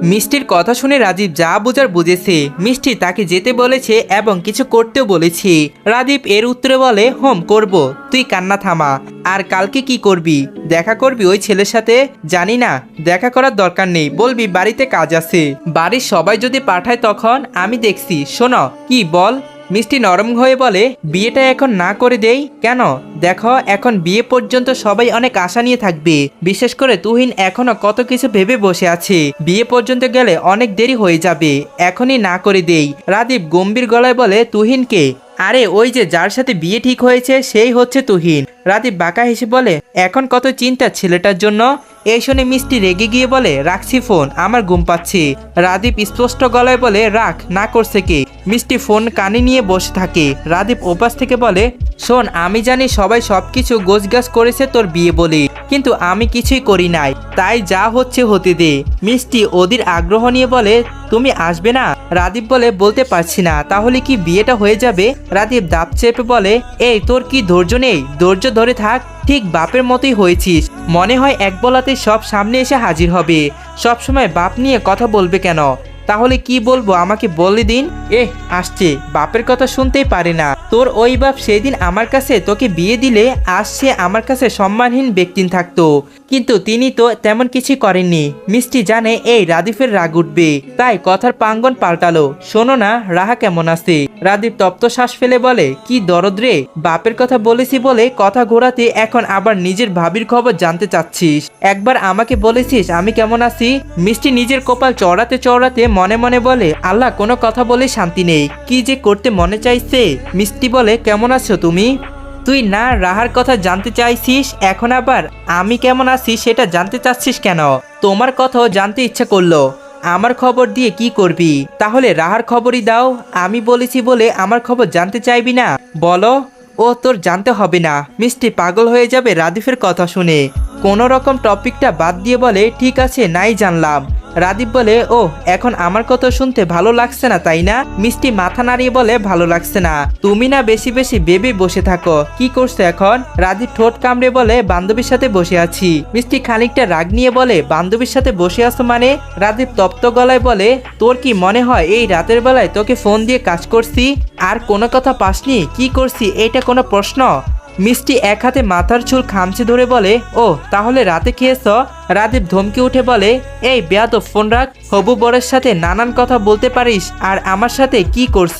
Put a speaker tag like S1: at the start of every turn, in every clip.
S1: মিষ্টির কথা শুনে রাজীব যা বোঝার বুঝেছে। মিষ্টি তাকে যেতে বলেছে এবং কিছু করতেও বলেছে। রাজীব এর উত্তরে বলে, হোম করব, তুই কান্না থামা। আর কালকে কি করবি? দেখা করবি ওই ছেলের সাথে? জানি না, দেখা করার দরকার নেই, বলবি বাড়িতে কাজ আছে। বাড়ির সবাই যদি পাঠায় তখন আমি দেখছি। শোনো, কি বল? মিষ্টি নরম হয়ে বলে, বিয়েটা এখন না করে দেই কেন? দেখো, এখন বিয়ে পর্যন্ত সবাই অনেক আশা নিয়ে থাকবে। বিশেষ করে তুহিন এখনো কত কিছু ভেবে বসে আছে। বিয়ে পর্যন্ত গেলে অনেক দেরি হয়ে যাবে, এখনই না করে দেই। রাদীপ গম্ভীর গলায় বলে, তুহিনকে? আরে ওই যে যার সাথে বিয়ে ঠিক হয়েছে সেই হচ্ছে তুহিন। রাদীপ বাঁকা হেসে বলে, এখন কত চিন্তা ছেলেটার জন্য। এই শুনে মিষ্টি রেগে গিয়ে বলে, রাখছি ফোন, আমার ঘুম পাচ্ছে। রাদীপ স্পষ্ট গলায় বলে, রাখ, না করছে কে? মিষ্টি ফোন কানে নিয়ে বসে থাকে। রাদীপ ওপাশ থেকে বলে, শোন, আমি জানি সবাই সবকিছু গোছগাছ করেছে তোর বিয়ে বলে, কিন্তু আমি কিছুই করি নাই, তাই যা হচ্ছে হতে দে। মিষ্টি অধীর আগ্রহ নিয়ে বলে, তুমি আসবে না? রাদীপ বলে, বলতে পারছি না। তাহলে কি বিয়েটা হয়ে যাবে? রাদীপ দাঁত চেপে বলে, এই তোর কি ধৈর্য নেই? ধৈর্য ধরে থাক, ঠিক বাপের মতোই হয়েছিস। মনে হয় এক বলাতে সব সামনে এসে হাজির হবে। সবসময় বাপ নিয়ে কথা বলবে কেন? তাহলে কি বলবো আমাকে বলে দিন। আসছে, বাপের কথা শুনতেই পারে না। তোর ওই বাপ সেদিন আমার কাছে তোকে বিয়ে দিলে আসছে আমার কাছে সম্মানহীন ব্যক্তি থাকতো, কিন্তু তিনি তো তেমন কিছু করেননি। মিষ্টি জানে এই রাদীপের রাগ উঠবে, তাই কথার প্রাঙ্গণ পাল্টালো। শোনো না, রাহা কেমন আছে? রাদীপ তপ্ত শ্বাস ফেলে বলে, কি দরদ রে, বাপের কথা বলেছি বলে কথা ঘোরাতে এখন আবার নিজের ভাবির খবর জানতে চাচ্ছিস? একবার আমাকে বলেছিস আমি কেমন আছি? মিষ্টি নিজের কপাল চড়াতে চড়াতে মনে মনে বলে, আল্লাহ, কোনো কথা বলে শান্তি নেই, কি যে করতে মনে চাইছে। মিষ্টি বলে, কেমন আছো তুমি? তুই না রাহার কথা জানতে চাইছিস, এখন আবার আমি কেমন আছি সেটা জানতে চাচ্ছিস কেন? তোমার কথাও জানতে ইচ্ছা করলো। আমার খবর দিয়ে কি করবি? তাহলে রাহার খবরই দাও। আমি বলেছি বলে আমার খবর জানতে চাইবি না? বলো। ও তোর জানতে হবে না। মিষ্টি পাগল হয়ে যাবে রাদীপের কথা শুনে। কোনো রকম টপিকটা বাদ দিয়ে বলে, ঠিক আছে, নাই জানলাম। রাদীপ বলে, ও এখন আমার কথা শুনতে ভালো লাগছে না তাই না? মিষ্টি মাথা নাড়িয়ে বলে, ভালো লাগছে না। তুমি না বেশি বেশি ভেবে বসে থাকো। কি করছো এখন? রাদীপ ঠোঁট কামড়ে বলে, বান্ধবীর সাথে বসে আছি। মিষ্টি খানিকটা রাগ নিয়ে বলে, বান্ধবীর সাথে বসে আছো মানে? রাদীপ তপ্ত গলায় বলে, তোর কি মনে হয় এই রাতের বেলায় তোকে ফোন দিয়ে কাজ করছি আর কোনো কথা পাসনি? কি করছি এটা কোনো প্রশ্ন? মিষ্টি এক হাতে মাথার চুল খামচে ধরে বলে, ও তাহলে রাতে খেয়েছ? রাদীপ ধমকে উঠে বলে, এই বেয়াদব, ফোন রাখ। হবু বরের সাথে নানান কথা বলতে পারিস আর আমার সাথে কি করছ?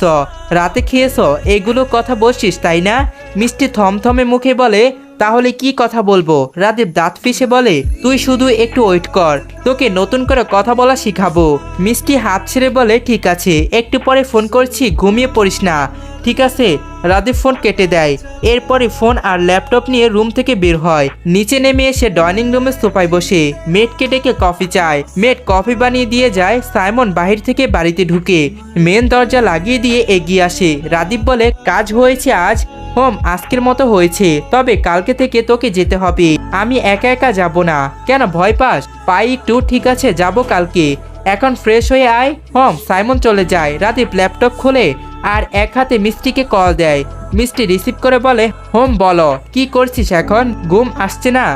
S1: রাতে খেয়েছ, এগুলো কথা বলছিস তাই না? মিষ্টি থমথমে মুখে বলে, তাহলে কি কথা বলবো? রাদীপ দাঁত ফিসে বলে, তুই শুধু একটু ওয়েট কর, তোকে নতুন করে কথা বলা শিখাবো। মিষ্টি হাত ছেড়ে বলে, ঠিক আছে, একটু পরে ফোন করছি, ঘুমিয়ে পড়িস না। ঠিক আছে। রাদীপ ফোন কেটে দেয়। এরপরে ফোন আর ল্যাপটপ নিয়ে রুম থেকে বের হয়। নিচে নেমে এসে ডাইনিং রুমের সোফায় বসে মেয়েটকে ডেকে কফি চায়। মেয়েট কফি বানিয়ে দিয়ে যায়। সাইমন বাহির থেকে বাড়িতে ঢুকে মেন দরজা লাগিয়ে দিয়ে এগিয়ে আসে। রাদীপ বলে, কাজ হয়েছে আজ? হোম, আজকের মতো হয়েছে, তবে কালকে থেকে তোকে যেতে হবে। আমি একা একা যাব না। কেন, ভয় পাস? পাই একটু। ঠিক আছে, যাব কালকে। এখন ফ্রেশ হয়ে আয়। হোম। সাইমন চলে যায়। রাদীপ ল্যাপটপ খোলে আর এক হাতে মিষ্টিকে কল দেয়। মিষ্টি রিসিভ করে বলে, হোম বলো, কি করছিস এখন? ঘুম আসছে না?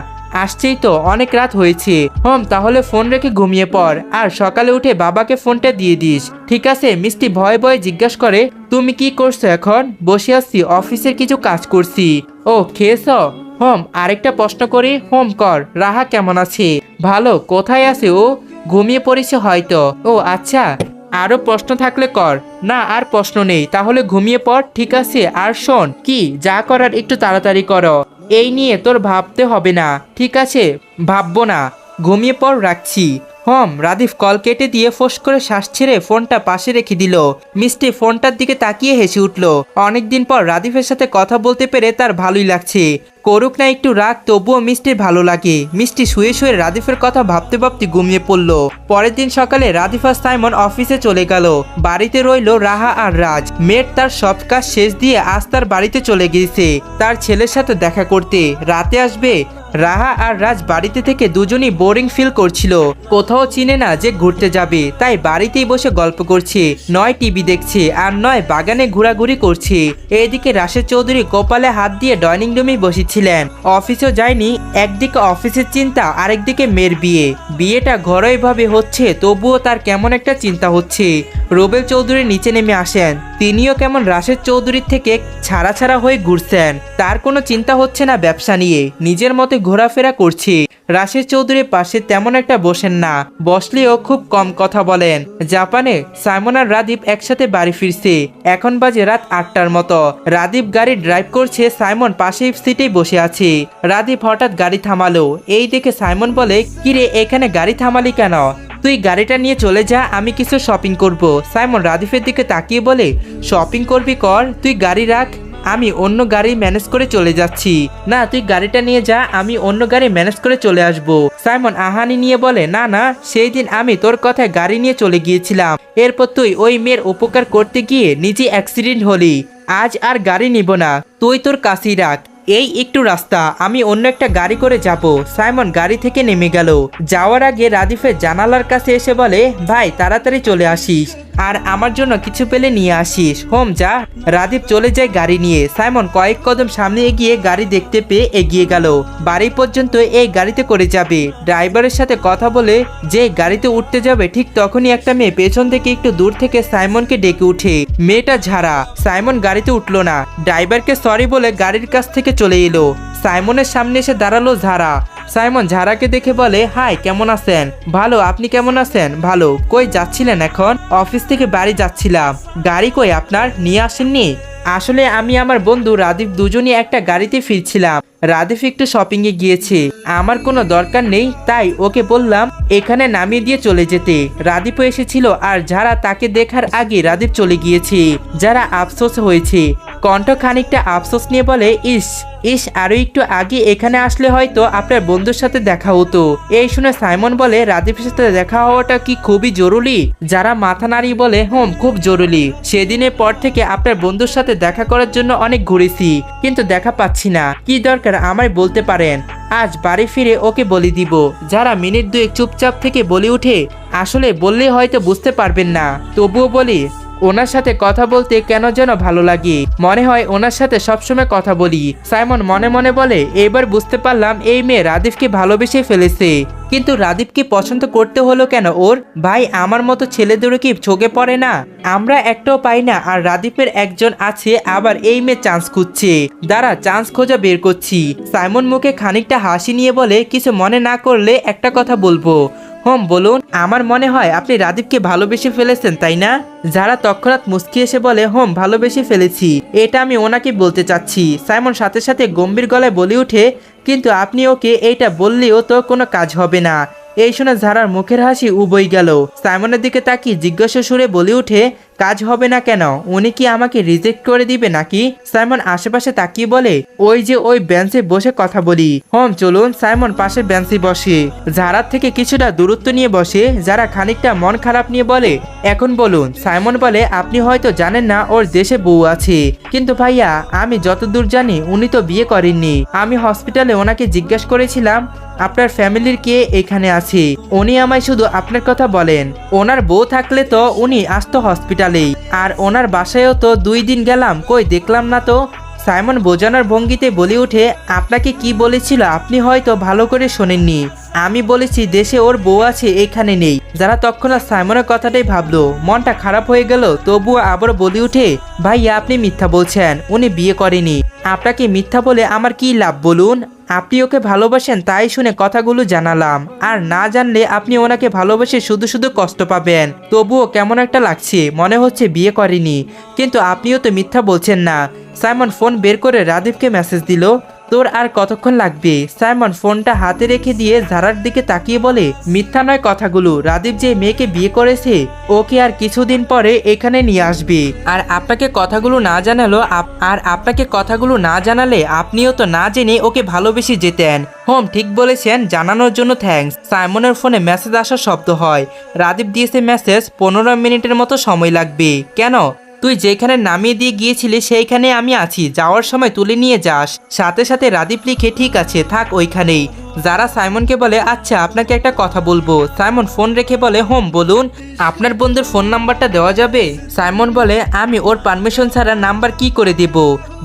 S1: আসছেই তো, অনেক রাত হয়েছে। হোম, তাহলে ফোন রেখে ঘুমিয়ে পড় আর সকালে উঠে বাবাকে ফোনটা দিয়ে দিস। ঠিক আছে। মিষ্টি ভয়ে ভয়ে জিজ্ঞাসা করে, তুমি কি করছো এখন? বসে আছি, অফিসের কিছু কাজ করছি। ও, খেয়েছ? হোম, আরেকটা প্রশ্ন করি। হোম কর। রাহা কেমন আছে? ভালো। কোথায় আছে ও? ঘুমিয়ে পড়েছে হয়তো। ও আচ্ছা। আরো প্রশ্ন থাকলে কর। না, আর প্রশ্ন নেই। তাহলে ঘুমিয়ে পড়। ঠিক আছে। আর শোন, কি যা করার একটু তাড়াতাড়ি করো। এই নিয়ে তোর ভাবতে হবে না। ঠিক আছে? ভাববো না। ঘুমিয়ে পড়, রাখছি। হোম। রাদীপ কল কেটে দিয়ে ফোঁস করে শ্বাস ছেড়ে ফোনটা পাশে রেখে দিল। মিষ্টি ফোনটার দিকে তাকিয়ে হেসে উঠল। অনেকদিন পর রাদীপের সাথে কথা বলতে পেরে তার ভালোই লাগছে। করুক না একটু রাগ, তবুও মিষ্টির ভালো লাগে। মিষ্টি শুয়ে শুয়ে রাদীপের কথা ভাবতে ভাবতে ঘুমিয়ে পড়ল। পরের দিন সকালে রাদীপ আর সাইমন অফিসে চলে গেল। বাড়িতে রইল রাহা আর রাজ। মেয়ের তার সব কাজ শেষ দিয়ে আজ তার বাড়িতে চলে গিয়েছে তার ছেলের সাথে দেখা করতে। রাতে আসবে। রাহা আর রাজ বাড়িতে থেকে দুজনই বোরিং ফিল করছিল। কোথাও চিনে না যে ঘুরতে যাবে, তাই বাড়িতেই বসে গল্প করছে, নয় টিভি দেখছে আর নয় বাগানে ঘোরাঘুরি করছে। এইদিকে রাশেদ চৌধুরী কপালে হাত দিয়ে ডাইনিং রুমে বসেছিলেন। অফিসেও যায়নি, একদিকে অফিসের চিন্তা আরেকদিকে মেয়ের বিয়েটা ঘরোয়াভাবে হচ্ছে, তবুও তার কেমন একটা চিন্তা হচ্ছে। রুবেল চৌধুরী নিচে নেমে আসেন, তিনিও কেমন রাশেদ চৌধুরীর থেকে ছাড়া ছাড়া হয়ে ঘুরছেন। তার কোনো চিন্তা হচ্ছে না ব্যবসা নিয়ে, নিজের মতে ঘোরাফেরা করছে। রাশেদ চৌধুরীর পাশে তেমন একটা বসেন না, বসলেও খুব কম কথা বলেন। জাপানে সাইমন আর রাদীপ একসাথে বাড়ি ফিরছে। এখন বাজে রাত 8টার মতো। রাদীপ গাড়ি ড্রাইভ করছে, সাইমন পাশেই সিটেই বসে আছে। রাদীপ হঠাৎ গাড়ি থামালো, এই দেখে সাইমন বলে, কিরে এখানে গাড়ি থামালি কেন? তুই গাড়িটা নিয়ে চলে যা, আমি কিছু শপিং করব। সাইমন রাদীপের দিকে তাকিয়ে বলে, শপিং করবি কর, তুই গাড়ি রাখ, আমি অন্য গাড়ি ম্যানেজ করে চলে যাচ্ছি। না, তুই গাড়িটা নিয়ে যা, আমি অন্য গাড়ি ম্যানেজ করে চলে আসব। সাইমন আহানি নিয়ে বলে, না না, সেই দিন আমি তোর কথায় গাড়ি নিয়ে চলে গিয়েছিলাম, এরপর তুই ওই মেয়ের উপকার করতে গিয়ে নিজে অ্যাক্সিডেন্ট হলি। আজ আর গাড়ি নিব না, তুই তোর কাছেই রাখ, এই একটু রাস্তা, আমি অন্য একটা গাড়ি করে যাব। সাইমন গাড়ি থেকে নেমে গেল। যাওয়ার আগে রাদীপের জানালার কাছে এসে বলে, ভাই তাড়াতাড়ি চলে আসিস, আর আমার জন্য কিছু পেলে নিয়ে আসিস। হোম যা। রাদীপ চলে যায় গাড়ি নিয়ে। সাইমন কয়েক কদম সামনে এগিয়ে গাড়ি দেখতে পেয়ে এগিয়ে গেল। বাড়ি পর্যন্ত এই গাড়িতে করে যাবে। ড্রাইভারের সাথে কথা বলে যে গাড়িতে উঠতে যাবে, ঠিক তখনই একটা মেয়ে পেছন থেকে একটু দূর থেকে সাইমনকে ডেকে উঠে। মেয়েটা ঝাড়া। সাইমন গাড়িতে উঠলো না, ড্রাইভারকে সরি বলে গাড়ির কাছ থেকে চলে এলো। সাইমনের সামনে এসে দাঁড়ালো ঝাড়া। সাইমন ঝাড়াকে দেখে বলে, হাই কেমন আছেন? ভালো, আপনি কেমন আছেন? ভালো। কই যাচ্ছিলেন এখন? অফিস থেকে বাড়ি যাচ্ছিলাম। গাড়ি কই আপনার, নিয়ে আসেননি? আসলে আমি আমার বন্ধু রাদীপ দুজনই একটা গাড়িতে ফিরছিলাম। রাদীপ একটু শপিং এ গিয়েছে, আমার কোনো দরকার নেই, তাই ওকে বললাম এখানে নামিয়ে দিয়ে চলে যেতে। রাদীপও এসেছিল, আর যারা তাকে দেখার আগে রাদীপ চলে গিয়েছে। যারা আফসোস হয়েছে, কণ্ঠ খানিকটা আফসোস নিয়ে বলে, ইস ইস, আরো একটু আগে এখানে আসলে হয়তো আপনার বন্ধুর সাথে দেখা হতো। এই শুনে সাইমন বলে, রাদীপের সাথে দেখা হওয়াটা কি খুবই জরুরি? যারা মাথা নাড়িয়ে বলে, হোম খুব জরুরি। সেদিনের পর থেকে আপনার বন্ধুর সাথে দেখা করার জন্য অনেক ঘুরেছি, কিন্তু দেখা পাচ্ছি না। কি দরকার আমায় বলতে পারেন, আজ বাড়ি ফিরে ওকে বলে দিব। যারা মিনিট দুয়েক চুপচাপ থেকে বলে উঠে, আসলে বললে হয়তো বুঝতে পারবেন না, তবুও বলি ওনার সাথে কথা বলতে কেন যেন ভালো লাগে, মনে হয় ওনার সাথে সবসময় কথা বলি। সাইমন মনে মনে বলে, এবার বুঝতে পারলাম এই মেয়ে রাদীপকে ভালোবেসে ফেলেছে। কিন্তু রাদীপকে পছন্দ করতে হলো কেন ওর? ভাই আমার মতো ছেলেদেরও কি চোখে পড়ে না? আমরা একটাও পাই না, আর রাদীপের একজন আছে, আবার এই মেয়ে চান্স খুঁজছে। দাঁড়া, চান্স খোঁজা বের করছি। সাইমন মুখে খানিকটা হাসি নিয়ে বলে, কিছু মনে না করলে একটা কথা বলবো। হোম বলুন। আমার মনে হয় আপনি রাদীপকে ভালোবেসে ফেলেছেন, তাই না? যারা তৎক্ষণাৎ মুস্কি এসে বলে, হোম ভালোবেসে ফেলেছি, এটা আমি ওনাকে বলতে চাচ্ছি। সাইমন সাথে সাথে গম্ভীর গলায় বলে ওঠে, কিন্তু আপনি ওকে এইটা বললেও তো কোনো কাজ হবে না। এই শুনে ঝাড়ার মুখের হাসি উবই গেল। সাইমনের দিকে তাকিয়ে জিজ্ঞাসা সুরে বলে ওঠে, কাজ হবে না কেন? উনি কি আমাকে রিজেক্ট করে দিবে নাকি? সাইমন আশেপাশে তাকিয়ে বলে, ওই যে ওই বেঞ্চে বসে কথা বলি। হোম চলুন। সাইমন পাশে বেঞ্চে বসে, ঝাড়ার থেকে কিছুটা দূরত্ব নিয়ে বসে। যারা খানিকটা মন খারাপ নিয়ে বলে, এখন বলুন। সাইমন বলে, আপনি হয়তো জানেন না ওর দেশে বউ আছে, কিন্তু ভাইয়া আমি যতদূর জানি উনি তো বিয়ে করেননি। আমি হসপিটালে ওনাকে জিজ্ঞেস করেছিলাম আপনার ফ্যামিলির কে এখানে আছে, উনি আমায় শুধু আপনার কথা বলেন। ওনার বউ থাকলে তো উনি আসতো হসপিটালেই, আর ওনার বাসায়ও তো 2 দিন গেলাম, কই দেখলাম না তো। সাইমন বোঝানোর ভঙ্গিতে বলে ওঠে, আপনাকে কি বলেছিল আপনি হয়তো ভালো করে শোনেননি। আমি বলেছি দেশে ওর বউ আছে, এখানে নেই। যারা তৎক্ষণাৎ সাইমনের কথাটাই ভাবলো, মনটা খারাপ হয়ে গেল, তবুও আবার বলে উঠে, ভাইয়া আপনি মিথ্যা বলছেন, উনি বিয়ে করেনি। আপনাকে মিথ্যা বলে আমার কি লাভ বলুন? আপনি ওকে ভালোবাসেন তাই শুনে কথাগুলো জানালাম, আর না জানলে আপনি ওনাকে ভালোবেসে শুধু শুধু কষ্ট পাবেন। তবুও কেমন একটা লাগছে, মনে হচ্ছে বিয়ে করেনি, কিন্তু আপনিও তো মিথ্যা বলছেন না। সাইমন ফোন বের করে রাদীপকে মেসেজ দিল, তোর আর কতক্ষণ লাগবে? সাইমন ফোনটা হাতে রেখে দিয়ে ঝাড়ার দিকে তাকিয়ে বলে, মিথ্যা নয় কথাগুলো, রাদীপ যে মেয়েকে বিয়ে করেছে ওকে আর কিছুদিন পরে এখানে নিয়ে আসবে। আর আপনাকে কথাগুলো না জানালে আপনিও তো না জেনে ওকে ভালোবেসে যেতেন। হোম ঠিক বলেছেন, জানানোর জন্য থ্যাঙ্কস। সাইমনের ফোনে মেসেজ আসার শব্দ হয়। রাদীপ দিয়েছে মেসেজ, 15 মিনিটের মতো সময় লাগবে। কেন? তুই যেখানে নামিয়ে দিয়ে গিয়েছিলি সেইখানে আমি আছি, যাওয়ার সময় তুলে নিয়ে যাস। সাথে সাথে রাদীপ লিখে ঠিক আছে থাক ওইখানেই। যারা সাইমনকে বলে আচ্ছা আপনাকে একটা কথা বলবো। সাইমন ফোন রেখে বলে হোম বলুন, আপনার বন্ধুর ফোন নাম্বারটা দেওয়া যাবে? সাইমন বলে আমি ওর পারমিশন ছাড়া নাম্বার কি করে দেব?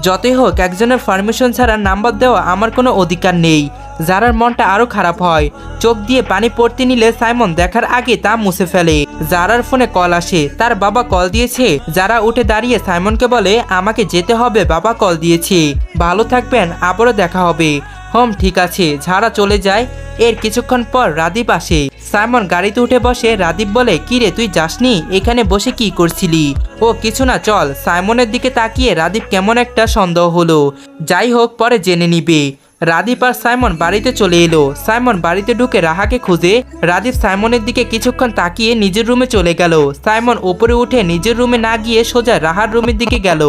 S1: যতই হোক একজনের পারমিশন ছাড়া নাম্বার দেওয়া আমার কোনো অধিকার নেই। যারার মনটা আরো খারাপ হয়, চোখ দিয়ে পানি পড়তে নিলে সাইমন দেখার আগে তা মুছে ফেলে। যারার ফোনে কল আসে, তার বাবা কল দিয়েছে। যারা উঠে দাঁড়িয়ে সাইমনকে বলে আমাকে যেতে হবে, বাবা কল দিয়েছে, ভালো থাকবেন, আবারও দেখা হবে। হোম ঠিক আছে। যারা চলে যায়। এর কিছুক্ষণ পর রাদীপ আসে। সাইমন গাড়িতে উঠে বসে। রাদীপ বলে কিরে তুই যাসনি, এখানে বসে কি করছিলি? ও কিছু না চল। সাইমনের দিকে তাকিয়ে রাদীপ কেমন একটা সন্দেহ হলো। যাই হোক পরে জেনে নিবে। রাদীপ আর সাইমন বাড়িতে চলে এলো। সাইমন বাড়িতে ঢুকে রাহাকে খুঁজে। রাদীপ সাইমনের দিকে কিছুক্ষণ তাকিয়ে নিজের রুমে চলে গেল। সাইমন উপরে উঠে নিজের রুমে না গিয়ে সোজা রাহার রুমের দিকে গেল।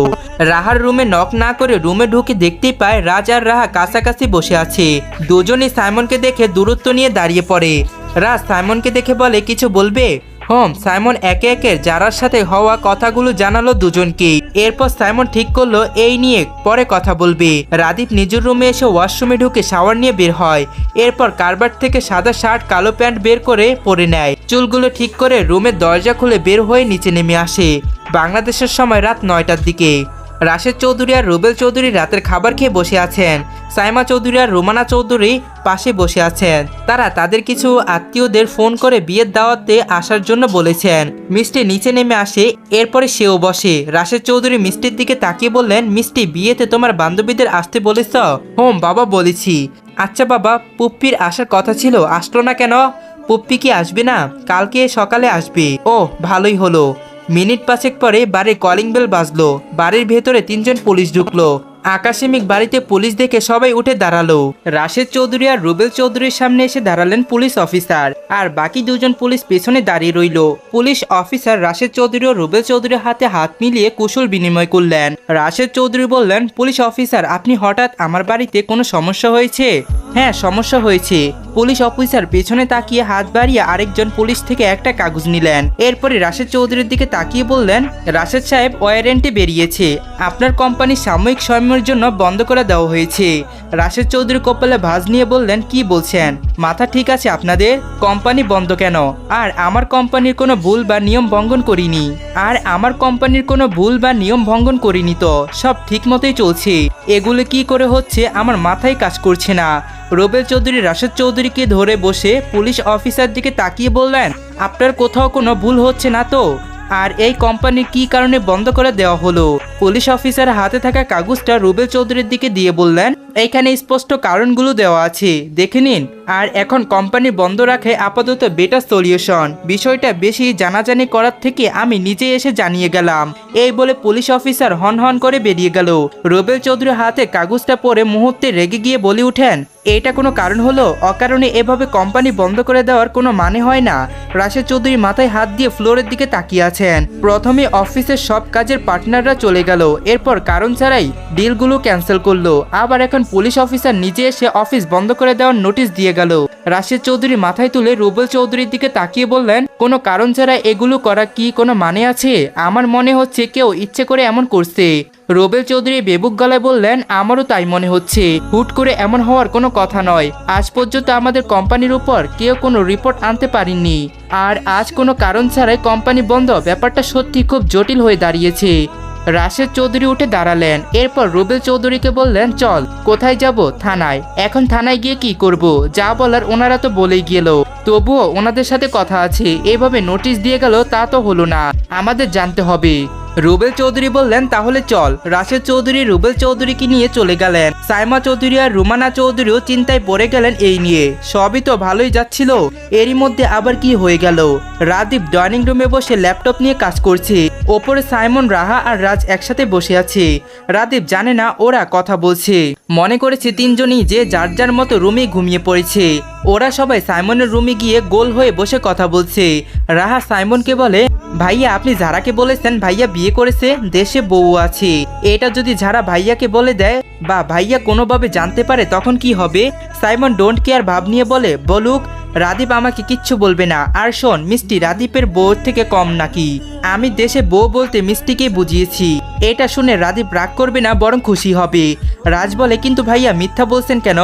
S1: রাহার রুমে নক না করে রুমে ঢুকে দেখতেই পায় রাজ আর রাহা কাছাকাছি বসে আছে। দুজনই সাইমনকে দেখে দূরত্ব নিয়ে দাঁড়িয়ে পড়ে। রাজ সাইমনকে দেখে বলে কিছু বলবে? হোম সাইমন একে একে যারার সাথে হওয়া কথাগুলো জানালো দুজনকে। এরপর সাইমন ঠিক করলো এই নিয়ে পরে কথা বলবে। রাদীপ নিজের রুমে এসে ওয়াশরুমে ঢুকে শাওয়ার নিয়ে বের হয়। এরপর কারবার থেকে সাদা শার্ট কালো প্যান্ট বের করে পরে নেয়। চুলগুলো ঠিক করে রুমের দরজা খুলে বের হয়ে নিচে নেমে আসে। বাংলাদেশের সময় রাত 9টার দিকে। রাশেদ চৌধুরী আর রুবেল চৌধুরী রাতের খাবার খেয়ে বসে আছেন। সাইমা চৌধুরী আর রোমানা চৌধুরী পাশে বসে আছেন। তারা তাদের কিছু আত্মীয়দের ফোন করে বিয়ের দাওয়াতে আসার জন্য বলেছেন। মিষ্টি নিচে নেমে আসে। এরপরে সেও বসে। রাশেদ চৌধুরী মিষ্টির দিকে তাকিয়ে বললেন মিষ্টি বিয়েতে তোমার বান্ধবীদের আসতে বলেছ? হোম বাবা বলেছি। আচ্ছা বাবা, পুপ্পির আসার কথা ছিল, আসলো না কেন? পুপ্পি কি আসবে না? কালকে সকালে আসবে। ও ভালোই হলো। মিনিট 5 পরে বাড়ির কলিং বেল বাজলো। বাড়ির ভেতরে 3জন পুলিশ ঢুকলো। আকাশমিক বাড়িতে পুলিশ দেখে সবাই উঠে দাঁড়ালো। রাশেদ চৌধুরী আর রুবেল চৌধুরীর সামনে এসে দাঁড়ালেন পুলিশ অফিসার, আর বাকি দুজন পুলিশ পেছনে দাঁড়িয়ে রইল। পুলিশ অফিসার রাশেদ চৌধুরী ও রুবেল চৌধুরীর হাতে হাত মিলিয়ে কুশল বিনিময় করলেন। রাশেদ চৌধুরী বললেন পুলিশ অফিসার আপনি হঠাৎ আমার বাড়িতে কোনো সমস্যা হয়েছে? হ্যাঁ সমস্যা হয়েছে। পুলিশ অফিসার পেছনে তাকিয়ে হাত বাড়িয়ে আরেকজন পুলিশ থেকে একটা কাগজ নিলেন। এরপরে রাশেদ চৌধুরীর দিকে তাকিয়ে বললেন রাশেদ সাহেব ওয়ারেন্টি বেরিয়েছে, আপনার কোম্পানি সাময়িক সময়ের জন্য বন্ধ করে দেওয়া হয়েছে। রাশেদ চৌধুরী কপালে ভাঁজ নিয়ে বললেন কি বলছেন? মাথা ঠিক আছে আপনাদের? কোম্পানি বন্ধ কেন? আর আমার কোম্পানির কোনো ভুল বা নিয়ম ভঙ্গন করিনি তো, সব ঠিক মতোই চলছে। এগুলো কি করে হচ্ছে আমার মাথায় কাজ করছে না। রুবেল চৌধুরী রাশেদ চৌধুরীকে ধরে বসে পুলিশ অফিসার দিকে তাকিয়ে বললেন আপনার কোথাও কোনো ভুল হচ্ছে না তো? আর এই কোম্পানি কি কারণে বন্ধ করে দেওয়া হলো? পুলিশ অফিসার হাতে থাকা কাগজটা রুবেল চৌধুরীর দিকে দিয়ে বললেন এখানে স্পষ্ট কারণগুলো দেওয়া আছে, দেখে নিন। আর এখন কোম্পানি বন্ধ রাখে আপাতত বেটার সলিউশন। বিষয়টা বেশি জানাজানি করার থেকে আমি নিজে এসে জানিয়ে গেলাম। এই বলে পুলিশ অফিসার হন হন করে বেরিয়ে গেল। রুবেল চৌধুরীর হাতে কাগজটা পড়ে মুহূর্তে রেগে গিয়ে বলে উঠেন এটা কোনো কারণ হলো? অকারণে এভাবে কোম্পানি বন্ধ করে দেওয়ার কোনো মানে হয় না। রাশেদ চৌধুরী মাথায় হাত দিয়ে ফ্লোরের দিকে তাকিয়ে আছেন। প্রথমে অফিসের সব কাজের পার্টনাররা চলে গেল, এরপর কারণ ছাড়াই ডিলগুলো ক্যান্সেল করলো। আবার এখন পুলিশ অফিসার নিজে এসে অফিস বন্ধ করে দেওয়ার নোটিশ দিয়ে গেল। রাশেদ চৌধুরী মাথায় তুলে রুবেল চৌধুরীর দিকে তাকিয়ে বললেন কোনো কারণ ছাড়া এগুলো করা কি কোনো মানে আছে? আমার মনে হচ্ছে কেউ ইচ্ছে করে এমন করছে। রুবেল চৌধুরী বেবুক গলায় বললেন আমারও তাই মনে হচ্ছে। হুট করে এমন হওয়ার কোনো কথা নয়। আজ পর্যন্ত আমাদের কোম্পানির উপর কেউ কোনো রিপোর্ট আনতে পারেননি, আর আজ কোনো কারণ ছাড়াই কোম্পানি বন্ধ, ব্যাপারটা সত্যি খুব জটিল হয়ে দাঁড়িয়েছে। রাশেদ চৌধুরী উঠে দাঁড়ালেন। এরপর রুবেল চৌধুরীকে বললেন চল। কোথায় যাব? থানায়। এখন থানায় গিয়ে কি করব? যা বলার ওনারা তো বলেই গেল, তবুও ওনাদের সাথে কথা আছে। এভাবে নোটিশ দিয়ে গেল তা তো হলো না, আমাদের জানতে হবে। রুবেল চৌধুরী বললেন তাহলে চল। রাশেদ চৌধুরী রুবেল চৌধুরীকে নিয়ে চলে গেলেন। সাইমা চৌধুরী আর রুমানা চৌধুরীও চিন্তায় পড়ে গেলেন এই নিয়ে। সবই তো ভালোই যাচ্ছিল, এরই মধ্যে আবার কি হয়ে গেল? রাদীপ ডাইনিং রুমে বসে ল্যাপটপ নিয়ে কাজ করছে। ওপরে সাইমন, রাহা আর রাজ একসাথে বসে আছে। রাদীপ জানে না ওরা কথা বলছে, মনে করেছে তিনজনই যে যার যার মতো রুমে ঘুমিয়ে পড়েছে। ওরা সবাই সাইমনের রুমে গিয়ে গোল হয়ে বসে কথা বলছে। রাহা সাইমনকে বলে ভাইয়া আপনি যারাকে বলেছেন ভাইয়া বিয়ে করেছে, দেশে বউ আছে, এটা যদি যারা ভাইয়াকে বলে দেয় বা ভাইয়া কোনোভাবে জানতে পারে তখন কি হবে? সাইমন ডোন্ট কেয়ার ভাব নিয়ে বলে বলুক, রাদীপ আমাকে কিচ্ছু বলবে না। আর শোন, মিষ্টি রাদীপের বউ থেকে কম নাকি? আমি দেশে বউ বলতে মিষ্টিকে বুঝিয়েছি। এটা শুনে রাদীপ রাগ করবে না, বরং খুশি হবে। রাজ বলে, কিন্তু ভাইয়া মিথ্যা বলছেন কেন?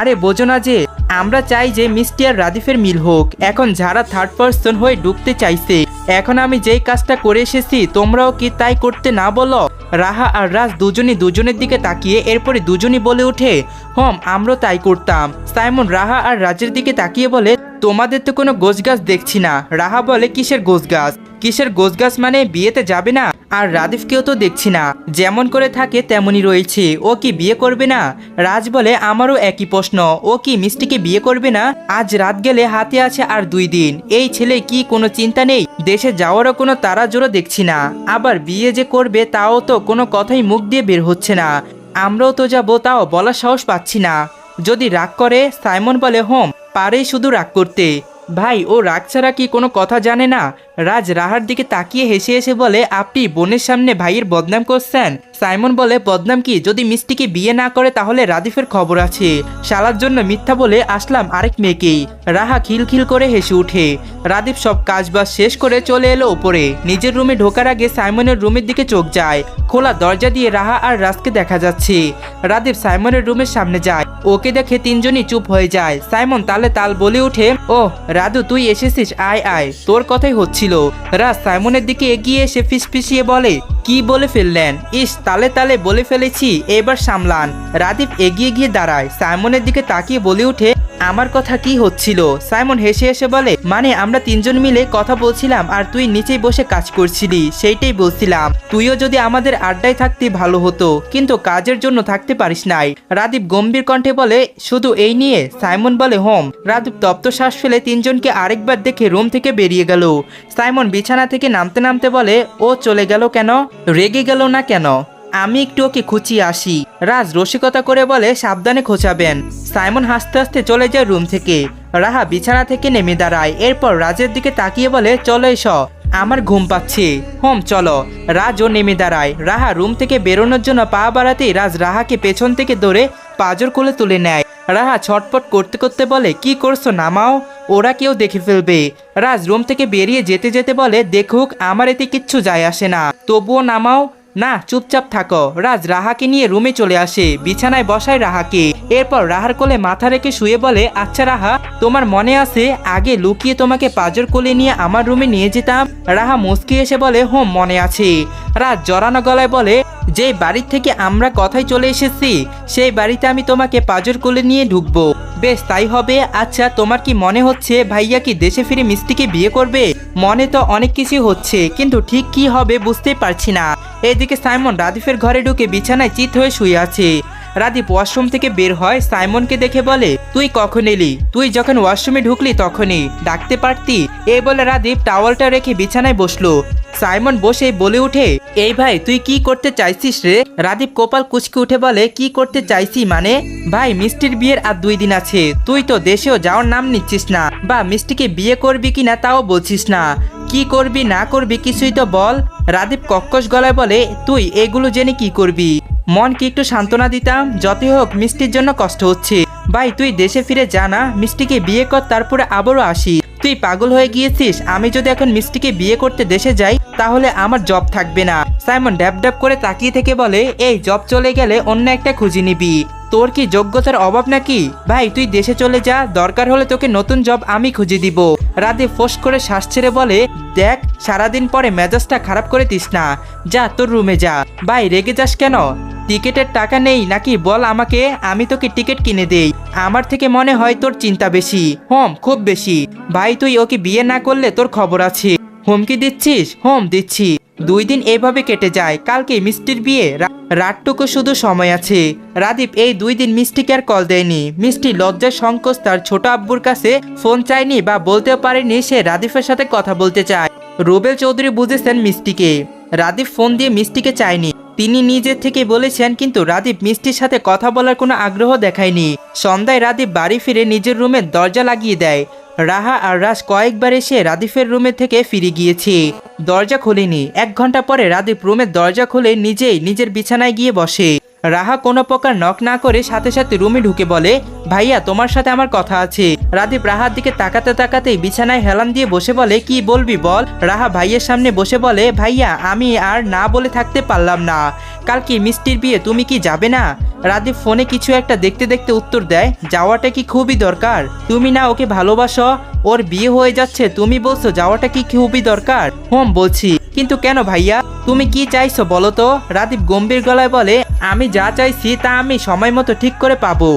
S1: আরে বোঝো না যে আমরা চাই যে মিষ্টি আর রাদীপের মিল হোক। এখন যারা থার্ড পার্সন হয়ে ঢুকতে চাইছে, এখন আমি যেই কাজটা করে এসেছি তোমরাও কি তাই করতে না বলো? রাহা আর রাজ দুজনই দুজনের দিকে তাকিয়ে এরপরে দুজনই বলে ওঠে, আমরাও তাই করতাম। সাইমন রাহা আর রাজের দিকে তাকিয়ে বলে, তোমাদের তো কোনো গোছগাছ দেখছি না। রাহা বলে, কিসের গোছগাছ? কিসের গোছগাছ মানে বিয়েতে যাবে না? আর রাদীপকেও তো দেখছি না, যেমন করে থাকে তেমনই রয়েছে। ও কি বিয়ে করবে না? রাজ বলে, আমারও একই প্রশ্ন। ও কি মিষ্টিকে বিয়ে করবে না? আজ রাত গেলে হাতে আছে আর 2 দিন। এই ছেলে কি কোনো চিন্তা নেই? দেশে যাওয়ারও কোনো তাড়াজোড়া দেখছি না। আবার বিয়ে যে করবে তাও তো কোনো কথাই মুখ দিয়ে বের হচ্ছে না। আমরাও তো যাবো, তাও বলার সাহস পাচ্ছি না। যদি রাগ করে? সাইমন বলে, পারেই শুধু রাগ করতে। ভাই, ও রাগ ছাড়া কি কোনো কথা জানে না? রাজ রাহার দিকে তাকিয়ে হেসে হেসে বলে, আপনি বোনের সামনে ভাইয়ের বদনাম করছেন? সাইমন বলে, বদনাম কি? যদি মিষ্টিকে বিয়ে না করে তাহলে রাদীপের খবর আছে। শালার জন্য মিথ্যা বলে আসলাম আরেক মেয়েকেই। রাহা খিলখিল করে হেসে উঠে। রাদীপ সব কাজবাজ শেষ করে চলে এলো উপরে। নিজের রুমে ঢোকার আগে সাইমনের রুমের দিকে চোখ যায়। খোলা দরজা দিয়ে রাহা আর রাজকে দেখা যাচ্ছে। রাদীপ সাইমনের রুমের সামনে যায়। ওকে দেখে তিনজনই চুপ হয়ে যায়। সাইমন তালে তাল বলে উঠে, ও রাদু, তুই এসেছিস, আয় আয়, তোর কথাই হচ্ছিল। রাজ সাইমনের দিকে এগিয়ে এসে ফিসফিসিয়ে বলে, কি বলে ফেললেন? ইস, তালে তালে বলে ফেলেছি, এবার সামলান। রাদীপ এগিয়ে গিয়ে দাঁড়ায়। সাইমনের দিকে তাকিয়ে বলে উঠে, আমার কথা কি হচ্ছিল? সাইমন হেসে হেসে বলে, মানে আমরা তিনজন মিলে কথা বলছিলাম আর তুই নিচেই বসে কাজ করছিলি, সেইটাই বলছিলাম। তুইও যদি আমাদের আড্ডায় থাকতে ভালো হতো, কিন্তু কাজের জন্য থাকতে পারিস নাই। রাদীপ গম্ভীর কণ্ঠে বলে, শুধু এই নিয়ে? সাইমন বলে, রাদীপ তপ্ত শ্বাস ফেলে তিনজনকে আরেকবার দেখে রুম থেকে বেরিয়ে গেল। সাইমন বিছানা থেকে নামতে নামতে বলে, ও চলে গেল কেন? রেগে গেল না কেন? আমি একটু ওকে খুঁচিয়ে আসি। রাজ রসিকতা করে বলে, সাবধানে খোঁচাবেন। সাইমন হাসতে হাসতে চলে যায় রুম থেকে। রাহা বিছানা থেকে নেমে দাঁড়ায়। এরপর রাজের দিকে তাকিয়ে বলে, চলো এসো, আমার ঘুম পাচ্ছে। চলো। রাজও নেমে দাঁড়ায়। রাহা রুম থেকে বেরোনোর জন্য পা বাড়াতেই রাজ রাহাকে পেছন থেকে ধরে পাঁজর কোলে তুলে নেয়। রাহা ছটপট করতে করতে বলে, কি করছো, নামাও, ওরা কেউ দেখে ফেলবে। রাজ রুম থেকে বেরিয়ে যেতে যেতে বলে, দেখুক, আমার এতে কিচ্ছু যায় আসে না, তবুও নামাও। না, চুপচাপ থাকো। রাজ রাহাকে নিয়ে রুমে চলে আসে। বিছানায় বসায় রাহাকে। এরপর রাহার কোলে মাথা রেখে শুয়ে বলে, আচ্ছা রাহা, তোমার মনে আছে আগে লুকিয়ে তোমাকে পাঁজর কোলে নিয়ে আমার রুমে নিয়ে যেতাম? রাহা মুচকি এসে বলে, মনে আছে। রাজ জড়ানো গলায় বলে, যে বাড়ির থেকে আমরা কথাই চলে এসেছি, সেই বাড়িতে আমি তোমাকে পাঁজর কোলে নিয়ে ঢুকবো। বেশ, তাই হবে। আচ্ছা, তোমার কি মনে হচ্ছে ভাইয়া কি দেশে ফিরে মিষ্টিকে বিয়ে করবে? মনে তো অনেক কিছু হচ্ছে, কিন্তু ঠিক কি হবে বুঝতেই পারছি না। এদিকে সাইমন রাদীপের ঘরে ঢুকে বিছানায় চিত হয়ে শুয়ে আছে। রাদীপ ওয়াশরুম থেকে বের হয়। সাইমনকে দেখে বলে, তুই কখন এলি? তুই যখন ওয়াশরুমে ঢুকলি তখনই ডাকতে পারতি। এই বলে রাদীপ টাওয়ালটা রেখে বিছানায় বসলো। সাইমন বসে বলে উঠে, এই ভাই, তুই কি করতে চাইছিস রে? রাদীপ কপাল কুঁচকে উঠে বলে, কি করতে চাইছি মানে? ভাই, মিষ্টির বিয়ের আর 2 দিন আছে। তুই তো দেশেও যাওয়ার নাম নিচ্ছিস না, বা মিষ্টিকে বিয়ে করবি কিনা তাও বলছিস না। কি করবি না করবি কিছুই তো বল। রাদীপ কর্কশ গলায় বলে, তুই এগুলো জেনে কি করবি? মন কি একটু সান্ত্বনা দিতাম। যতই হোক মিষ্টির জন্য কষ্ট হচ্ছে। ভাই, তুই দেশে ফিরে যা না, মিষ্টিকে বিয়ে কর, তারপরে আবারও আসি। তুই পাগল হয়ে গিয়েছিস? আমি যদি এখন মিষ্টিকে বিয়ে করতে দেশে যাই তাহলে আমার জব থাকবে না। সাইমন ড্যাব ড্যাব করে তাকিয়ে থেকে বলে, এই জব চলে গেলে অন্য একটা খুঁজে নিবি। তোর কি যোগ্যতার অভাব নাকি? ভাই, তুই দেশে চলে যা, দরকার হলে তোকে নতুন জব আমি খুঁজে দিব। রাতে ফোঁস করে শ্বাস ছেড়ে বলে, দেখ, সারাদিন পরে মেজাজটা খারাপ করে দিস না, যা তোর রুমে যা। ভাই, রেগে যাস কেন? টিকিটের টাকা নেই নাকি বল আমাকে, আমি তোকে টিকিট কিনে দেই। আমার থেকে মনে হয় তোর চিন্তা বেশি। খুব বেশি। ভাই, তুই ওকে বিয়ে না করলে তোর খবর আছে। হুমকি দিচ্ছিস? দিচ্ছি। 2 দিন এভাবে কেটে যায়। কালকে মিষ্টির বিয়ে, রাতটুকু শুধু সময় আছে। রাদীপ এই 2 দিন মিষ্টিকে আর কল দেয়নি। মিষ্টি লজ্জার সংকোচ তার ছোট আব্বুর কাছে ফোন চায়নি বা বলতেও পারেনি সে রাদীপের সাথে কথা বলতে চায়। রুবেল চৌধুরী বুঝেছেন মিষ্টিকে। রাদীপ ফোন দিয়ে মিষ্টিকে চায়নি, তিনি নিজের থেকে বলেছেন, কিন্তু রাদীপ মিষ্টির সাথে কথা বলার কোনো আগ্রহ দেখায়নি। সন্ধ্যায় রাদীপ বাড়ি ফিরে নিজের রুমের দরজা লাগিয়ে দেয়। রাহা আর রাজ কয়েকবার এসে রাদীপের রুমে থেকে ফিরে গিয়েছে, দরজা খোলেনি। 1 ঘন্টা পরে রাদীপ রুমের দরজা খুলে নিজেই নিজের বিছানায় গিয়ে বসে। রাহা কোনো প্রকার নক না করে সাথে সাথে রুমে ঢুকে বলে, ভাইয়া তোমার সাথে আমার কথা আছে। রাদীপ রাহার দিকে তাকাতে তাকাতেই বিছানায় হেলান দিয়ে বসে বলে, কি বলবি বল। রাহা ভাইয়ের সামনে বসে বলে, ভাইয়া আমি আর না বলে থাকতে পারলাম না, কালকে মিষ্টির বিয়ে তুমি কি যাবে না? রাদীপ ফোনে কিছু একটা দেখতে দেখতে উত্তর দেয়, যাওয়াটা কি খুবই দরকার? তুমি না ওকে ভালোবাসো, ওর বিয়ে হয়ে যাচ্ছে, তুমি বলছো যাওয়াটা কি খুবই দরকার? বলছি, কিন্তু কেন ভাইয়া, তুমি কি চাইছো বলো তো? রাদীপ গম্ভীর গলায় বলে, আমি যা চাইছি তা আমি সময় মতো ঠিক করে পাবো।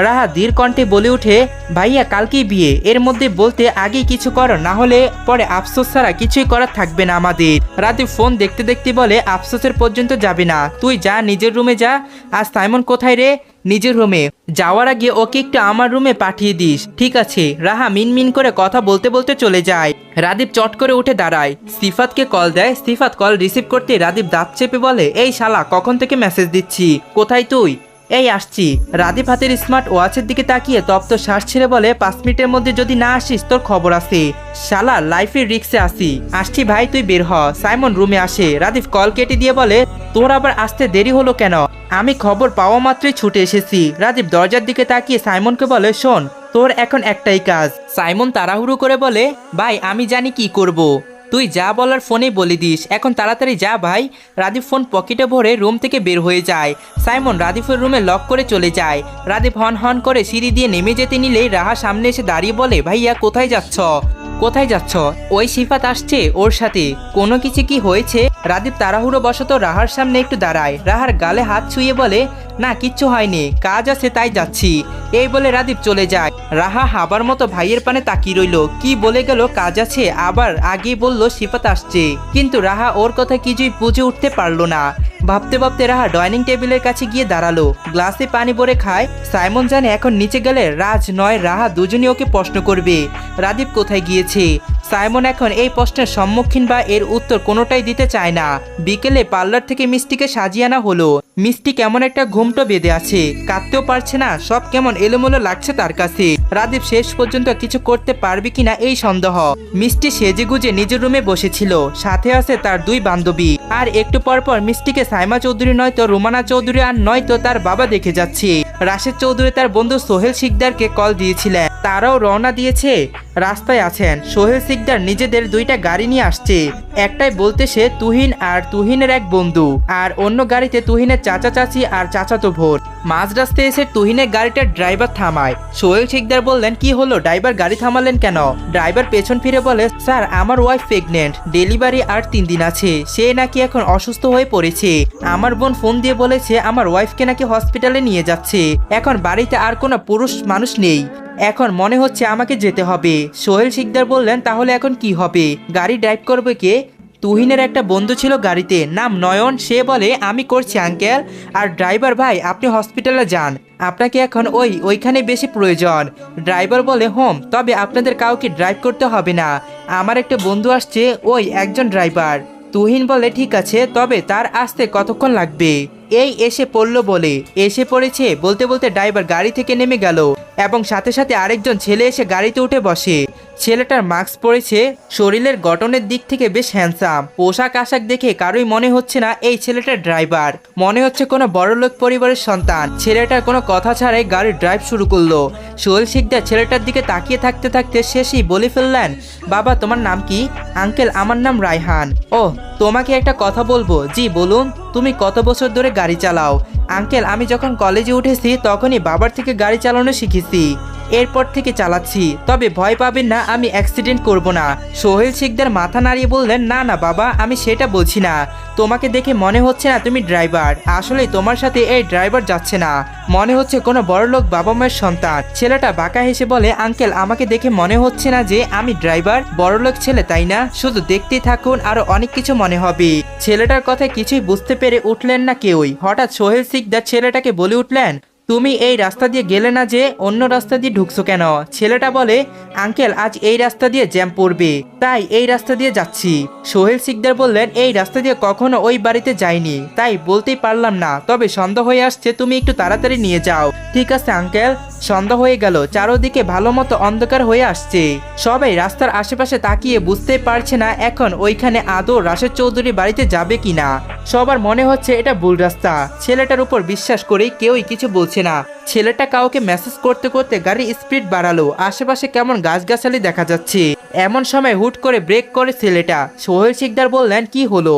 S1: রাহা ধীর কণ্ঠে বলে উঠে, ভাইয়া কালকেই বিয়ে, এর মধ্যে বলতে আগেই কিছু করো, না হলে পরে আফসোস ছাড়া কিছুই করার থাকবে না আমাদের। রাদীপ ফোন দেখতে দেখতে বলে, আফসোসের পর্যন্ত যাবে না, তুই যা নিজের রুমে যা। আর সাইমন কোথায় রে? নিজের রুমে। যাওয়ার আগে ওকে একটু আমার রুমে পাঠিয়ে দিস। ঠিক আছে। রাহা মিনমিন করে কথা বলতে বলতে চলে যায়। রাদীপ চট করে উঠে দাঁড়ায়, সিফাতকে কল দেয়। সিফাত কল রিসিভ করতে রাদীপ দাঁত চেপে বলে, এই শালা কখন থেকে মেসেজ দিচ্ছি, কোথায় তুই? এই আসছি। রাদীপ হাতের স্মার্ট ওয়াচের দিকে তাকিয়ে তপ্ত শ্বাস ছেড়ে বলে, 5 মিনিটের মধ্যে যদি না আসিস তোর খবর আছে। শালা লাইফের রিক্সে আসছি ভাই, তুই বের হ। সাইমন রুমে আসে। রাদীপ কল কেটে দিয়ে বলে, তোর আবার আসতে দেরি হলো কেন? আমি খবর পাওয়া মাত্রই ছুটে এসেছি। রাদীপ দরজার দিকে তাকিয়ে সাইমনকে বলে, শোন তোর এখন একটাই কাজ। সাইমন তাড়াহুড়ো করে বলে, ভাই আমি জানি কি করব, তুই যা বলার ফোনে বলে দিস, এখন তাড়াতাড়ি যা ভাই। রাদীপ ফোন পকেটে ভরে রুম থেকে বের হয়ে যায়। সাইমন রাদীপের রুমে লক করে চলে যায়। রাদীপ হন হন করে সিঁড়ি দিয়ে নেমে যেতে নিলেই রাহা সামনে এসে দাঁড়িয়ে বলে, ভাইয়া কোথায় যাচ্ছ? কোথায় যাচ্ছ? ওই সিফাত আসছে, ওর সাথে কোনো কিছু কি হয়েছে? রাদীপ তাড়াহুড়ো বশত রাহার সামনে একটু দাঁড়ায়। রাহার গালে হাত ছুঁয়ে বলে, না কিচ্ছু হয়নি, কাজ আছে তাই যাচ্ছি। এই বলে রাদীপ চলে যায়। রাহা হাবার মতো ভাইয়ের পানে তাকিয়ে রইল। কি বলে গেল কাজ আছে, আবার আগেই বলল সিফাত আসছে, কিন্তু রাহা ওর কথা কিছুই বুঝে উঠতে পারলো না। ভাবতে ভাবতে রাহা ডাইনিং টেবিলের কাছে গিয়ে দাঁড়ালো, গ্লাসে পানি ভরে খায়। সাইমন জানে এখন নিচে গেলে রাজ নয় রাহা দুজনই ওকে প্রশ্ন করবে, রাদীপ কোথায় গিয়েছে। সাইমন এখন এই প্রশ্নের সম্মুখীন বা এর উত্তর কোনোটাই দিতে চায় না। বিকেলে পার্লার থেকে মিষ্টিকে সাজিয়ে আনা হলো। মিষ্টি কেমন একটা ঘুমটো বেঁধে আছে, কাঁদতেও পারছে না, সব কেমন এলোমেলো লাগছে তার কাছে। রাদীপ শেষ পর্যন্ত কিছু করতে পারবে কিনা এই সন্দেহ। মিষ্টি সেজে গুজে নিজের রুমে বসেছিল, সাথে আছে তার 2 বান্ধবী। আর একটু পর পর মিষ্টিকে সাইমা চৌধুরী নয়তো রুমানা চৌধুরী আর নয়তো তার বাবা দেখে যাচ্ছে। রাশেদ চৌধুরী তার বন্ধু সোহেল শিকদারকে কল দিয়েছিলেন, তারাও রওনা দিয়েছে, রাস্তায় আছেন। সোহেল শিকদার নিজেদের 2টা গাড়ি নিয়ে আসছে। একটাই বলতে সে তুহিন আর তুহিনের এক বন্ধু, আর অন্য গাড়িতে তুহিনের চাচা চাচি আর চাচাতো বোন। মাঝ রাস্তায় এসে তুহিনের গাড়িটার ড্রাইভার থামায়। সোহেল শিকদার বললেন, কি হলো ড্রাইভার, গাড়ি থামালেন কেন? ড্রাইভার পেছন ফিরে বলে, স্যার আমার ওয়াইফ প্রেগনেন্ট, ডেলিভারি আর 3 দিন আছে, সে নাকি এখন অসুস্থ হয়ে পড়েছে। আমার বোন ফোন দিয়ে বলেছে আমার ওয়াইফকে নাকি হসপিটালে নিয়ে যাচ্ছে। এখন বাড়িতে আর কোনো পুরুষ মানুষ নেই, এখন মনে হচ্ছে আমাকে যেতে হবে। সোহেল শিকদার বললেন, তাহলে এখন কি হবে, গাড়ি ড্রাইভ করবে কে? তুহিনের একটা বন্ধু ছিল গাড়িতে, নাম নয়ন, সে বলে আমি করছি আঙ্কেল। আর ড্রাইভার ভাই আপনি হসপিটালে যান, আপনাকে এখন ওইখানে বেশি প্রয়োজন। ড্রাইভার বলে, তবে আপনাদের কাউকে ড্রাইভ করতে হবে না, আমার একটা বন্ধু আসছে, ওই একজন ড্রাইভার। তুহিন বলে, ঠিক আছে, তবে তার আসতে কতক্ষণ লাগবে? এই এসে পড়লো বলে, এসে পড়েছে বলতে বলতে ড্রাইভার গাড়ি থেকে নেমে গেল এবং সাথে সাথে আরেকজন ছেলে এসে গাড়িতে উঠে বসে। ছেলেটার মাস্ক পরেছে, শরীরের গঠনের দিক থেকে বেশ হ্যান্ডসাম। পোশাক আশাক দেখে কারোই মনে হচ্ছে না এই ছেলেটা ড্রাইভার, মনে হচ্ছে কোনো বড়লোক পরিবারের সন্তান। ছেলেটার কোনো কথা ছাড়াই গাড়ি ড্রাইভ শুরু করলো। সোহেল শিকদার ছেলেটার দিকে তাকিয়ে থাকতে থাকতে শেষেই বলে ফেললেন, বাবা তোমার নাম কি? আঙ্কেল আমার নাম রায়হান। ও তোমাকে একটা কথা বলবো। জি বলুন। তুমি কত বছর ধরে গাড়ি চালাও? আঙ্কেল আমি যখন কলেজে উঠেছি তখনই বাবার থেকে গাড়ি চালানো শিখেছি, এরপর থেকে চালাচ্ছি, তবে ভয় পাবেন না, আমি অ্যাক্সিডেন্ট করব না। সোহেল শিকদার মাথা নাড়িয়ে বললেন, না না বাবা আমি সেটা বলছি না, তোমাকে দেখে মনে হচ্ছে না তুমি ড্রাইভার, আসলে তোমার সাথে এই ড্রাইভার যাচ্ছে না, মনে হচ্ছে কোনো বড়লোক বাবা মায়ের সন্তান। ছেলেটা বাঁকা হেসে বলে, আঙ্কেল আমাকে দেখে মনে হচ্ছে না যে আমি ড্রাইভার, বড়লোক ছেলে তাই না? শুধু দেখতেই থাকুন, আরো অনেক কিছু মনে হবে। ছেলেটার কথায় কিছুই বুঝতে পেরে উঠলেন না কেউই। হঠাৎ সোহেল শিকদার ছেলেটাকে বলে উঠলেন, তুমি এই রাস্তা দিয়ে গেলে না যে অন্য রাস্তা দিয়ে ঢুকছো কেন? ছেলেটা বলে, আঙ্কেল আজ এই রাস্তা দিয়ে জ্যাম পড়বে, তাই এই রাস্তা দিয়ে যাচ্ছি। সোহেল সিকদার বললেন, এই রাস্তা দিয়ে কখনো ওই বাড়িতে যাইনি, তাই বলতেই পারলাম না, তবে সন্ধ্যা হয়ে আসছে, তুমি একটু তাড়াতাড়ি নিয়ে যাও। ঠিক আছে আঙ্কেল। সন্ধ্যা হয়ে গেল, চারদিকে ভালো মতো অন্ধকার হয়ে আসছে। সবাই রাস্তার আশেপাশে তাকিয়ে বুঝতে পারছে না এখন ওইখানে আদৌ রাশেদ চৌধুরী বাড়িতে যাবে কিনা। সবার মনে হচ্ছে এটা ভুল রাস্তা। ছেলেটার উপর বিশ্বাস করে কেউই কিছু বলছে না। ছেলেটা কাউকে মেসেজ করতে করতে গাড়ির স্পিড বাড়ালো। আশেপাশে কেমন গাছগাছালি দেখা যাচ্ছে। এমন সময় হুট করে ব্রেক করে ছেলেটা। সোহেল সিকদার বললেন, কি হলো?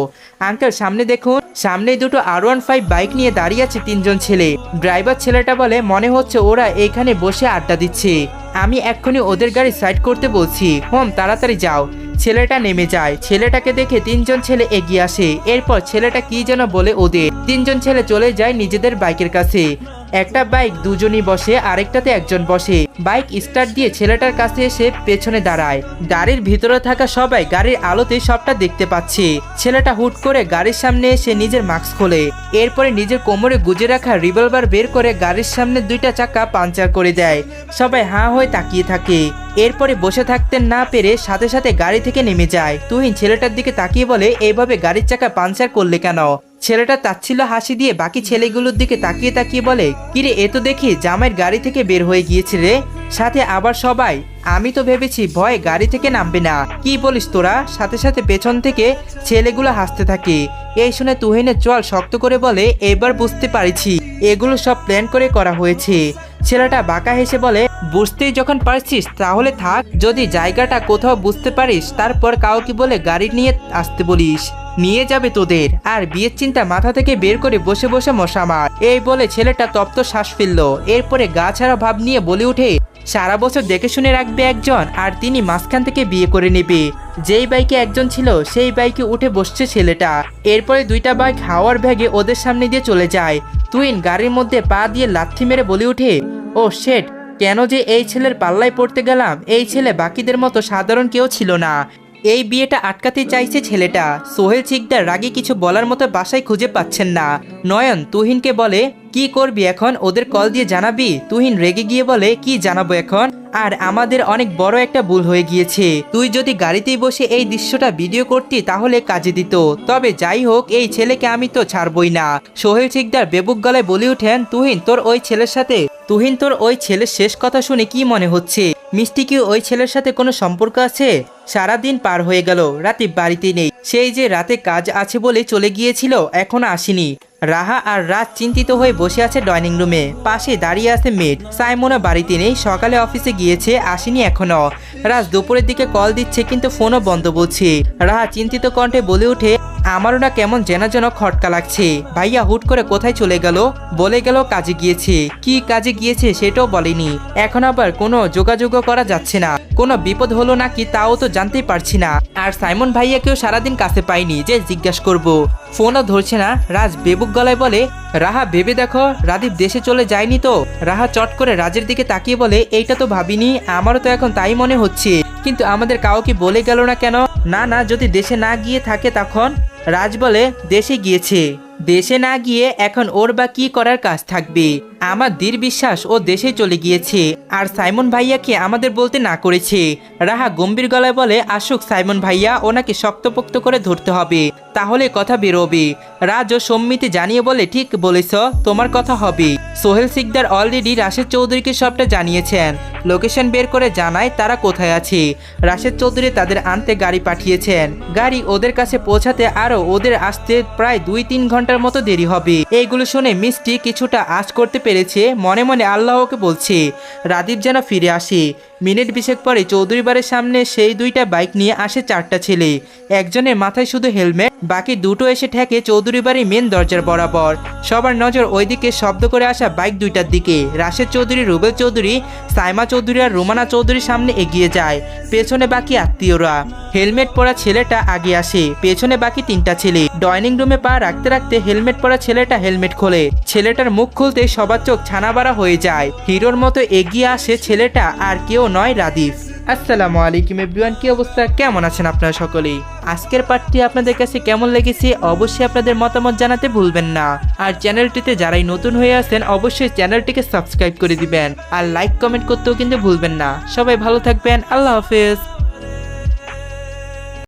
S1: আঙ্কেল সামনে দেখুন। সামনেই দুটো R15 বাইক নিয়ে দাঁড়িয়ে আছে তিনজন ছেলে। ড্রাইভার ছেলেটা বলে, মনে হচ্ছে ওরা এখানে বসে আড্ডা দিচ্ছে। আমি এক্ষুনি ওদের গাড়ি সাইড করতে বলছি। তাড়াতাড়ি যাও। ছেলেটা নেমে যায়। ছেলেটাকে দেখে তিনজন ছেলে এগিয়ে আসে। এরপর ছেলেটা কি যেন বলে ওদের। তিনজন ছেলে চলে যায় নিজেদের বাইকের কাছে। একটা বাইক দুজনই বসে, আরেকটাতে একজন বসে। বাইক স্টার্ট দিয়ে ছেলেটার কাছে এসে পেছনে দাঁড়ায়। গাড়ির ভিতরে থাকা সবাই গাড়ির আলোতে সবটা দেখতে পাচ্ছে। ছেলেটা হুট করে গাড়ির সামনে এসে নিজের মাস্ক খোলে। এরপরে নিজের কোমরে গুজে রাখা রিভলভার বের করে গাড়ির সামনে দুইটা চাকা পাঞ্চার করে দেয়। সবাই হাঁ হয়ে তাকিয়ে থাকে। এরপরে বসে থাকতে না পেরে সাথে সাথে গাড়ি থেকে নেমে যায়। তুহিন ছেলেটার দিকে তাকিয়ে বলে, এইভাবে গাড়ির চাকা পাঞ্চার করলে কেন? ছেলেটা তাচ্ছিল্য হাসি দিয়ে বাকি ছেলেগুলোর দিকে তাকিয়ে তাকিয়ে বলে, কিরে এ তো দেখি জামাইয়ের গাড়ি থেকে বের হয়ে গিয়েছে রে। সাথে আবার সবাই। আমি তো ভেবেছি ভয়ে গাড়ি থেকে নামবে না। কি বলিস তোরা? সাথে সাথে পেছন থেকে ছেলেগুলো হাসতে থাকে। এই শুনে তুহিনের চোয়াল শক্ত করে বলে, এবার বুঝতে পারছি এগুলো সব প্ল্যান করে করা হয়েছে। ছেলেটা বাঁকা হেসে বলে, বুঝতেই যখন পারছিস তাহলে থাক। যদি জায়গাটা কোথাও বুঝতে পারিস তারপর কাউকে বলে গাড়ি নিয়ে আসতে বলিস, নিয়ে যাবে তোদের। আর বিয়ের চিন্তা মাথা থেকে বের করে বসে বসে মশা মার। এই বলে ছেলেটা তপ্ত শ্বাস ফেলল। এরপরে গা ছাড়া ভাব নিয়ে বলে উঠে, সারা বছর দেখে শুনে রাখবে একজন, আর তিনি মাঝখান থেকে বিয়ে করে নেবে। যেই বাইকে একজন ছিল সেই বাইকে উঠে বসছে ছেলেটা। এরপরে দুইটা বাইক হাওয়ার ভেগে ওদের সামনে দিয়ে চলে যায়। তুহিন গাড়ির মধ্যে পা দিয়ে লাথি মেরে বলে উঠে, ও শেট, কেন যে এই ছেলের পাল্লায় পড়তে গেলাম। এই ছেলে বাকিদের মতো সাধারণ কেউ ছিল না। এই বিয়েটা আটকাতে চাইছে ছেলেটা। সোহেল সিকদার রাগে কিছু বলার মতো বাসায় খুঁজে পাচ্ছেন না। নয়ন তুহিনকে বলে, কি করবি এখন? ওদের কল দিয়ে জানাবি? তুহিন রেগে গিয়ে বলে, কি জানাবো এখন? আর আমাদের অনেক বড় একটা ভুল হয়ে গিয়েছে। তুই যদি গাড়িতেই বসে এই দৃশ্যটা ভিডিও করতি তাহলে কাজে দিত। তবে যাই হোক, এই ছেলেকে আমি তো ছাড়বই না। সোহেল সিকদার বেবুক গলায় বলে উঠেন, তুহিন তোর ওই ছেলের শেষ কথা শুনে কি মনে হচ্ছে? মিষ্টি কি ওই ছেলের সাথে কোনো সম্পর্ক আছে? সারাদিন পার হয়ে গেল, রাতে বাড়িতে নেই। সেই যে রাতে কাজ আছে বলে চলে গিয়েছিল, এখনো আসেনি। রাহা আর রাত চিন্তিত হয়ে বসে আছে ডাইনিং রুমে। পাশে দাঁড়িয়ে আছে মেড। সাইমনও বাড়িতে নেই, সকালে অফিসে গিয়েছে, আসেনি এখনো। রাজ দুপুরের দিকে কল দিচ্ছে কিন্তু ফোনও বন্ধ বলছে। রাহা চিন্তিত কণ্ঠে বলে উঠে, আমারও না কেমন যেন খটকা লাগছে। ভাইয়া হুট করে কোথায় চলে গেল? বলে গেল কাজে গিয়েছে। কি কাজে গিয়েছে সেটাও বলেনি। এখন আবার কোনো যোগাযোগও করা যাচ্ছে না। কোনো বিপদ হলো নাকি তাও তো জানতেই পারছি না। আর সাইমন ভাইয়াকেও সারাদিন কাছে পাইনি যে জিজ্ঞাসা করব। ফোনও ধরছে না। রাজ বেবুক গলায় বলে, রাহা ভেবে দেখো, রাদীপ দেশে চলে যায়নি তো? রাহা চট করে রাজের দিকে তাকিয়ে বলে, এইটা তো ভাবিনি, আমারও তো এখন তাই মনে হচ্ছে। কিন্তু আমাদের কাউকে বলে গেল না কেন? না যদি দেশে না গিয়ে থাকে তখন? রাজ বলে, দেশে গিয়েছে। দেশে না গিয়ে এখন ওর বা কি করার কাজ থাকবে? আমার দৃঢ় বিশ্বাস ও দেশে চলে গিয়েছে। আর সাইমন ভাইয়াকে আমাদের বলতে না করেছে। রাহা গম্ভীর গলায় বলে, আসুক সাইমন ভাইয়া, ওনাকে শক্তপোক্ত করে ধরতে হবে, তাহলে কথা বেরোবে। রাজ ও সম্মিতে জানিয়ে বলে, ঠিক বলেছ, তোমার কথা হবে। সোহেল সিকদার অলরেডি রাশেদ চৌধুরীকে সবটা জানিয়েছেন। লোকেশন বের করে জানায় তারা কোথায় আছে। রাশেদ চৌধুরী তাদের আনতে গাড়ি পাঠিয়েছেন। গাড়ি ওদের কাছে পৌঁছাতে আরো ওদের আসতে প্রায় 2-3 ঘন্টার মতো দেরি হবে। এইগুলো শুনে মিষ্টি কিছুটা আঁচ করতে পেরেছে। মনে মনে আল্লাহকে বলছে রাদীপ যেন ফিরে আসে। মিনিট 20 পরে চৌধুরী বাড়ির সামনে সেই দুইটা বাইক নিয়ে আসে 4টা ছেলে। একজনের মাথায় শুধু হেলমেট, বাকি দুটো এসে ঠেকে চৌধুরী বাড়ির মেন দরজার বরাবর। সবার নজর ওইদিকে শব্দ করে আসা বাইক দুইটার দিকে। রাশেদ চৌধুরী, রুবেল চৌধুরী, সাইমা চৌধুরী আর রুমানা চৌধুরীর সামনে এগিয়ে যায়। পেছনে বাকি আত্মীয়রা। হেলমেট পরা ছেলেটা আগে আসে, পেছনে বাকি 3টা ছেলে। ডাইনিং রুমে পা রাখতে রাখতে হেলমেট পরা ছেলেটা হেলমেট খোলে। ছেলেটার মুখ খুলতে সবার চোখ ছানাবাড়া হয়ে যায়। হিরোর মতো এগিয়ে আসে ছেলেটা, আর কেউ নয়, রাদীপ। আসসালামু আলাইকুম এভরিওয়ান, কি অবস্থা, কেমন আছেন আপনারা সকলেই? আজকের পার্টটি আপনাদের কাছে কেমন লেগেছে অবশ্যই আপনাদের মতামত জানাতে ভুলবেন না। আর চ্যানেলটিতে যারাই নতুন হয়ে আছেন অবশ্যই চ্যানেলটিকে সাবস্ক্রাইব করে দিবেন আর লাইক কমেন্ট করতেও কিন্তু ভুলবেন না। সবাই ভালো থাকবেন, আল্লাহ হাফেজ।